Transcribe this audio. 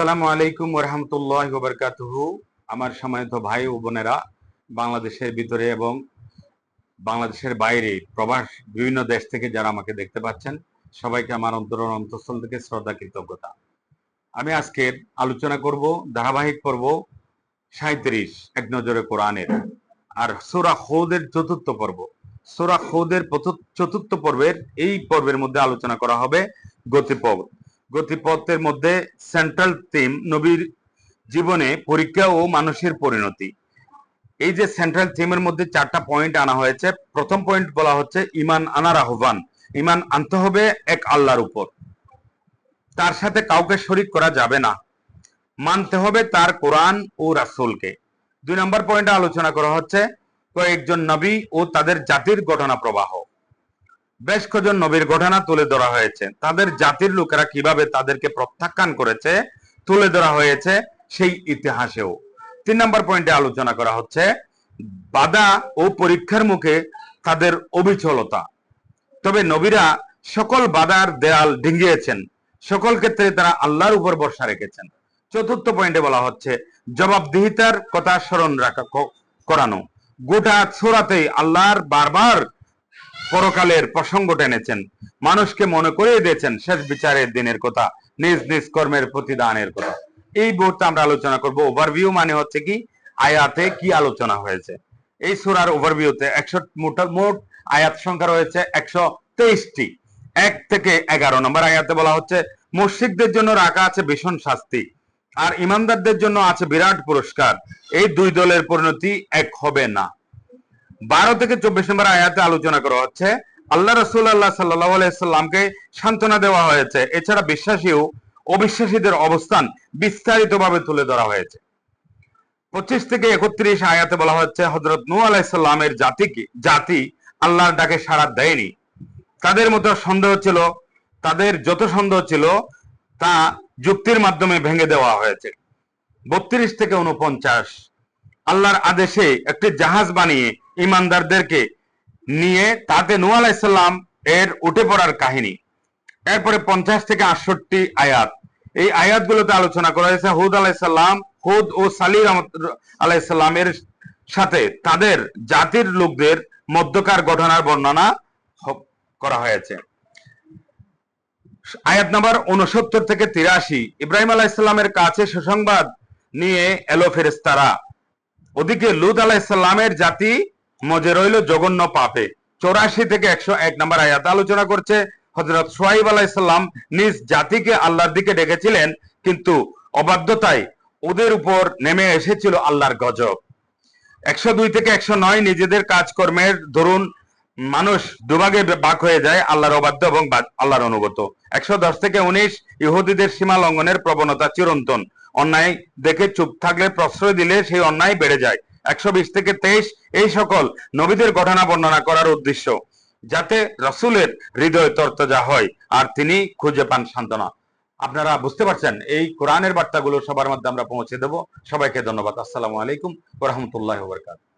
আসসালামু আলাইকুম ওয়া রাহমাতুল্লাহি ওয়া বারাকাতুহু। আমার সম্মানিত ভাই ও বোনেরা, বাংলাদেশের ভিতরে এবং বাংলাদেশের বাইরে প্রবাস বিভিন্ন দেশ থেকে যারা আমাকে দেখতে পাচ্ছেন, সবাইকে আমার অন্তঃস্থল থেকে শ্রদ্ধা কৃতজ্ঞতা। আমি আজকে আলোচনা করব ধারাবাহিক পর্ব 37 এক নজরে কোরআনের, আর সূরা হুদের চতুর্থ পর্ব। সূরা হুদের চতুর্থ পর্বের এই পর্বের মধ্যে আলোচনা করা হবে গতিপথ। গতিপথের মধ্যে সেন্ট্রাল থিম নবীর জীবনে পরীক্ষা ও মানুষের পরিণতি। এই যে সেন্ট্রাল থিমের মধ্যে 4টা পয়েন্ট আনা হয়েছে। প্রথম পয়েন্ট বলা হচ্ছে ইমান আনার আহ্বান। ইমান আনতে হবে এক আল্লাহর উপর, তার সাথে কাউকে শরীক করা যাবে না, মানতে হবে তার কোরআন ও রাসূলকে। 2 নম্বর পয়েন্টে আলোচনা করা হচ্ছে কয়েকজন নবী ও তাদের জাতির ঘটনা প্রবাহ। বেশ কজন নবীর ঘটনা তুলে ধরা হয়েছে, তাদের জাতির লোকেরা কিভাবে তাদেরকে প্রত্যাখ্যান করেছে তুলে ধরা হয়েছে সেই ইতিহাসেও। 3 নম্বর পয়েন্টে আলোচনা করা হচ্ছে বাধা ও পরীক্ষার মুখে তাদের অবিচলতা। তবে নবীরা সকল বাধার দেয়াল ডিঙ্গিয়েছেন, সকল ক্ষেত্রে তারা আল্লাহর উপর ভরসা রেখেছেন। 4র্থ পয়েন্টে বলা হচ্ছে জবাবদিহিতার কথা স্মরণ করানো। গোটা সূরাতেই আল্লাহর বারবার পরকালের প্রসঙ্গ টেনেছেন, মানুষকে মনে করিয়ে দিয়েছেন শেষ বিচারের দিনের কথা, নিজ নিজ কর্মের প্রতিদানের কথা। এই মুহূর্তে আমরা আলোচনা করব ওভারভিউ, মানে হচ্ছে কি আয়াতে কি আলোচনা হয়েছে। এই সূরার ওভারভিউতে মোট আয়াত সংখ্যা রয়েছে 123টি। 1 থেকে 11 নম্বর আয়াতে বলা হচ্ছে মুশরিকদের জন্য রাখা আছে ভীষণ শাস্তি, আর ইমানদারদের জন্য আছে বিরাট পুরস্কার। এই দুই দলের পরিণতি এক হবে না। 12 থেকে 24 নম্বর আয়াতে আলোচনা করা হচ্ছে আল্লাহ রাসূলুল্লাহ সাল্লাল্লাহু আলাইহি সাল্লামকে সান্ত্বনা দেওয়া হয়েছে। এছাড়া বিশ্বাসী ও অবিশ্বাসীদের অবস্থান বিস্তারিতভাবে তুলে ধরা হয়েছে। 25 থেকে 31 আয়াতে বলা হচ্ছে হযরত নূহ আলাইহিস সালামের জাতি আল্লাহর ডাকে সাড়া দেয়নি। তাদের মতো সন্দেহ ছিল, তাদের যত সন্দেহ ছিল তা যুক্তির মাধ্যমে ভেঙে দেওয়া হয়েছে। 32 থেকে 49 আল্লাহর আদেশে একটি জাহাজ বানিয়ে ইমানদারদেরকে নিয়ে তাতে নূহ আলাইহিস সালাম এর উঠে পড়ার কাহিনী। এরপরে 50 থেকে 68 আয়াত, এই আয়াতগুলোতে আলোচনা করা হয়েছে হুদ ও সালিহ আলাইহিস সালামের সাথে তাদের জাতির লোকদের মধ্যকার ঘটনার বর্ণনা করা হয়েছে। আয়াত নাম্বার 69 থেকে 83 ইব্রাহিম আলাইহিস সালামের কাছে সুসংবাদ নিয়ে এলো ফেরেশতারা। ওদিকে লূত আলাইহিস সালামের জাতি মজে রইল জঘন্য পাপে। 84 থেকে 101 নম্বর আয়াত আলোচনা করছে হযরত শুআয়ব আলাইহিস সালাম নিজ জাতিকে আল্লাহর দিকে ডেকেছিলেন, কিন্তু অবাধ্যতায় ওদের উপর নেমে এসেছিল আল্লাহর গজব। 102 থেকে 109 নিজেদের কাজকর্মের দরুন মানুষ দুভাগে ভাগ হয়ে যায়, আল্লাহর অবাধ্য এবং আল্লাহর অনুগত। 110 থেকে 19 ইহুদিদের সীমা লঙ্ঘনের প্রবণতা চিরন্তন, অন্যায় দেখে চুপ থাকলে প্রশ্রয় দিলে সেই অন্যায় বেড়ে যায়। 120 থেকে 23 এই সকল নবীদের ঘটনা বর্ণনা করার উদ্দেশ্য যাতে রাসূলের হৃদয় তরতাজা হয় আর তিনি খুঁজে পান সান্ত্বনা। আপনারা বুঝতে পারছেন, এই কোরআনের বার্তাগুলো সবার মধ্যে আমরা পৌঁছে দেব। সবাইকে ধন্যবাদ। আসসালামু আলাইকুম ওয়া রাহমাতুল্লাহি ওয়া বারাকাতুহু।